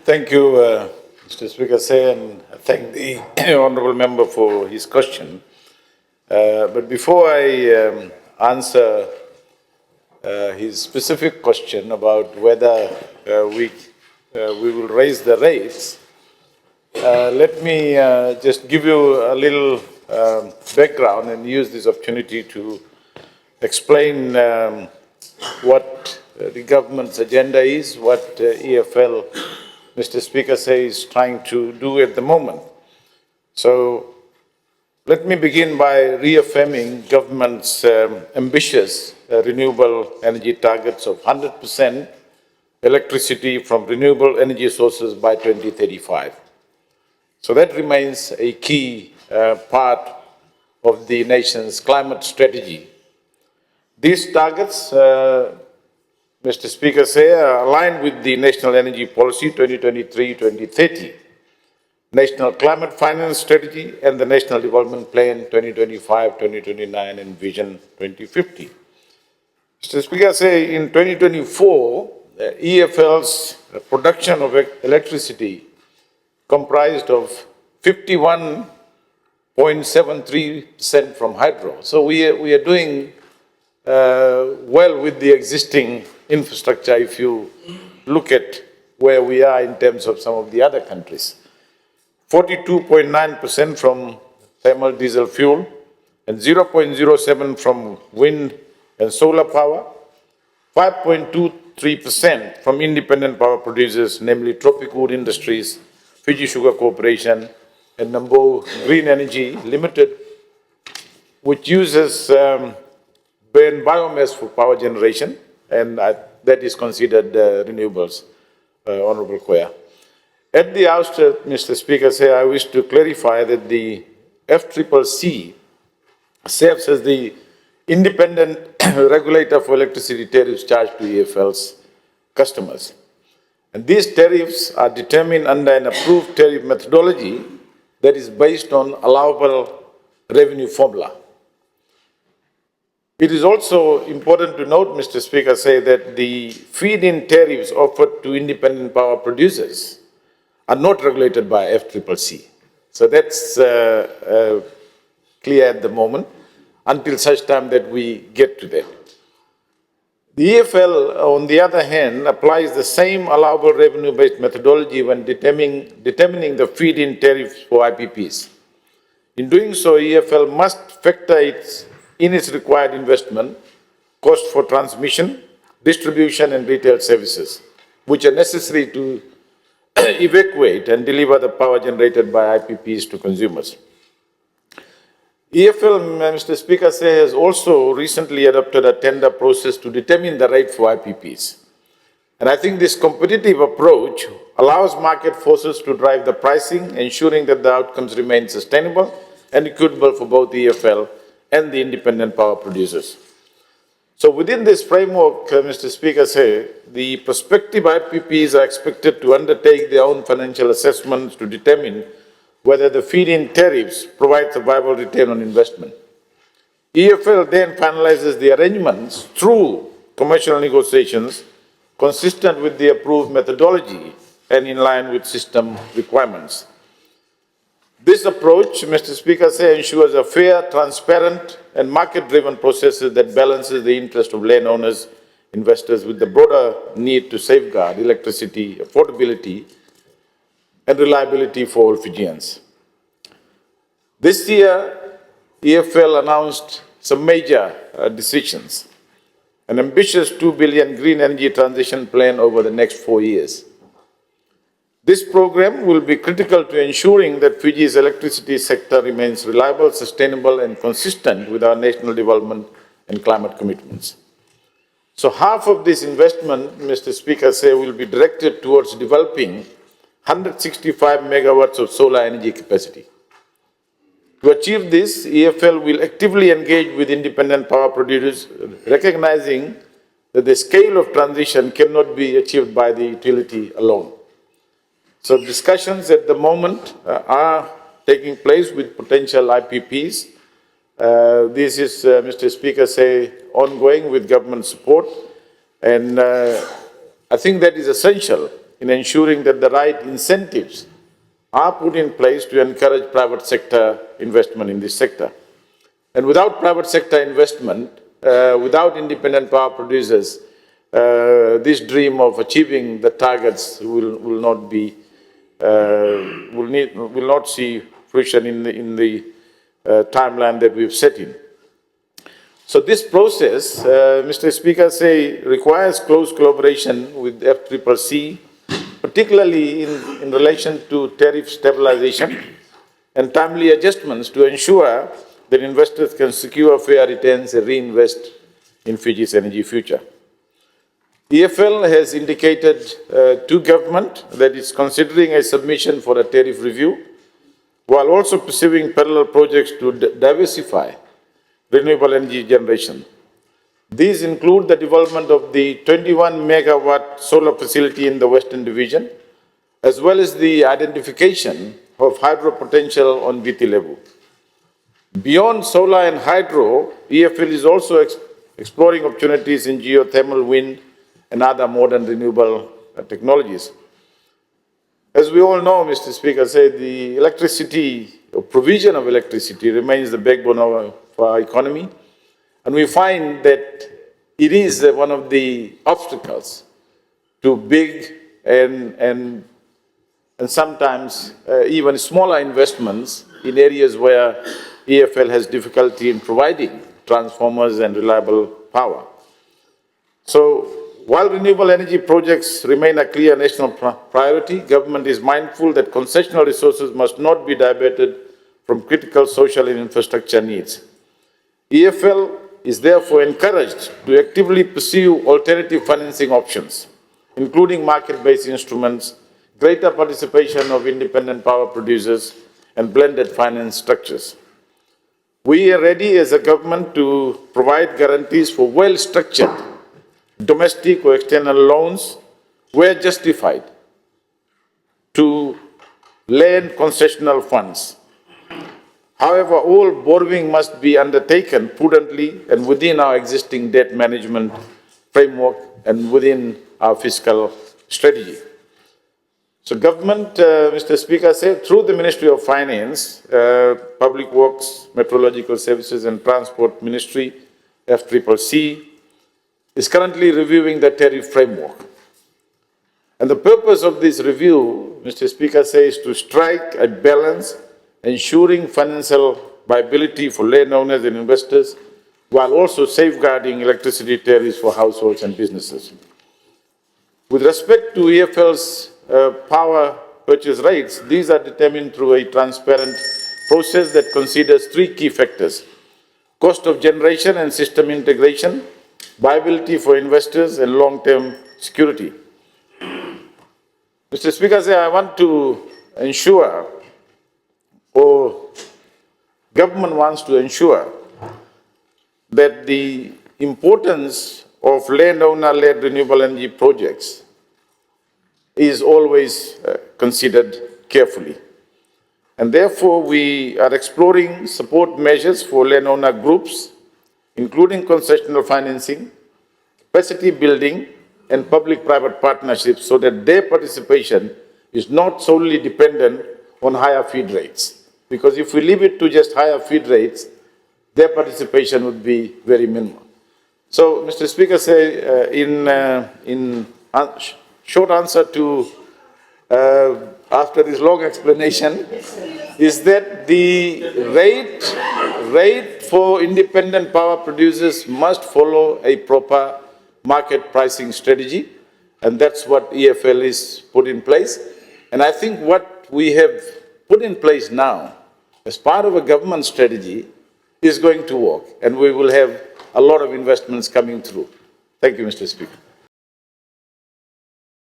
Thank you, Mr. Speaker, and thank the honourable member for his question. But before I answer his specific question about whether we will raise the rates, let me just give you a little background and use this opportunity to explain what the government's agenda is, what EFL, Mr. Speaker, is trying to do at the moment. So let me begin by reaffirming government's ambitious renewable energy targets of 100% electricity from renewable energy sources by 2035. So that remains a key part of the nation's climate strategy. These targets, Mr. Speaker, are aligned with the National Energy Policy 2023-2030, National Climate Finance Strategy, and the National Development Plan 2025-2029 and Vision 2050. Mr. Speaker, in 2024, EFL's production of electricity comprised of 51.73% from hydro. So we are doing well with the existing infrastructure if you look at where we are in terms of some of the other countries. 42.9% from thermal diesel fuel and 0.07 from wind and solar power, 5.23% from independent power producers, namely Tropic Wood Industries, Fiji Sugar Corporation, and Nambo Green Energy Limited, which uses burn biomass for power generation, and that is considered renewables, Honourable Koya. At the outset, Mr. Speaker, I wish to clarify that the FCCC serves as the independent regulator for electricity tariffs charged to EFL's customers. And these tariffs are determined under an approved tariff methodology that is based on allowable revenue formula. It is also important to note, Mr. Speaker, that the feed-in tariffs offered to independent power producers are not regulated by FCCC. So that's clear at the moment until such time that we get to that. The EFL, on the other hand, applies the same allowable revenue-based methodology when determining the feed-in tariffs for IPPs. In doing so, EFL must factor in its required investment, cost for transmission, distribution, and retail services, which are necessary to evacuate and deliver the power generated by IPPs to consumers. EFL, Mr. Speaker, has also recently adopted a tender process to determine the rate for IPPs. And I think this competitive approach allows market forces to drive the pricing, ensuring that the outcomes remain sustainable and equitable for both EFL and the independent power producers. So within this framework, Mr. Speaker, the prospective IPPs are expected to undertake their own financial assessments to determine whether the feed-in tariffs provide a viable return on investment. EFL then finalizes the arrangements through commercial negotiations consistent with the approved methodology and in line with system requirements. This approach, Mr. Speaker, ensures a fair, transparent, and market-driven process that balances the interest of landowners, investors with the broader need to safeguard electricity affordability and reliability for all Fijians. This year, EFL announced some major decisions, an ambitious 2 billion green energy transition plan over the next 4 years. This program will be critical to ensuring that Fiji's electricity sector remains reliable, sustainable, and consistent with our national development and climate commitments. So half of this investment, Mr. Speaker, will be directed towards developing 165 megawatts of solar energy capacity. To achieve this, EFL will actively engage with independent power producers, recognizing that the scale of transition cannot be achieved by the utility alone. So discussions at the moment are taking place with potential IPPs. This is, Mr. Speaker, ongoing with government support. And I think that is essential in ensuring that the right incentives are put in place to encourage private sector investment in this sector. And without private sector investment, without independent power producers, this dream of achieving the targets will not see fruition in the timeline that we've set in. So this process, Mr. Speaker, requires close collaboration with FCCC, particularly in relation to tariff stabilization and timely adjustments to ensure that investors can secure fair returns and reinvest in Fiji's energy future. EFL has indicated to government that it's considering a submission for a tariff review, while also pursuing parallel projects to diversify renewable energy generation. These include the development of the 21 megawatt solar facility in the Western Division, as well as the identification of hydro potential on Viti level. Beyond solar and hydro, EFL is also exploring opportunities in geothermal, wind, and other modern renewable technologies. As we all know, Mr. Speaker, the electricity, or provision of electricity remains the backbone of our economy. And we find that it is one of the obstacles to big and sometimes even smaller investments in areas where EFL has difficulty in providing transformers and reliable power. So while renewable energy projects remain a clear national priority, government is mindful that concessional resources must not be diverted from critical social and infrastructure needs. EFL is therefore encouraged to actively pursue alternative financing options, including market-based instruments, greater participation of independent power producers, and blended finance structures. We are ready as a government to provide guarantees for well-structured domestic or external loans where justified to lend concessional funds. However, all borrowing must be undertaken prudently and within our existing debt management framework and within our fiscal strategy. So government, Mr. Speaker, through the Ministry of Finance, Public Works, Meteorological Services and Transport Ministry, FCCC, is currently reviewing the tariff framework. And the purpose of this review, Mr. Speaker, is to strike a balance ensuring financial viability for landowners and investors, while also safeguarding electricity tariffs for households and businesses. With respect to EFL's power purchase rates, these are determined through a transparent process that considers three key factors: cost of generation and system integration, viability for investors, and long-term security. Mr. Speaker, I want to ensure, or government wants to ensure, that the importance of landowner-led renewable energy projects is always considered carefully. And therefore, we are exploring support measures for landowner groups, including concessional financing, capacity building, and public-private partnerships, so that their participation is not solely dependent on higher feed rates. Because if we leave it to just higher feed rates, their participation would be very minimal. So, Mr. Speaker, in short answer to, after this long explanation, is that the rate for independent power producers must follow a proper market pricing strategy, and that's what EFL is put in place. And I think what we have put in place now, as part of a government strategy, is going to work, and we will have a lot of investments coming through. Thank you, Mr. Speaker.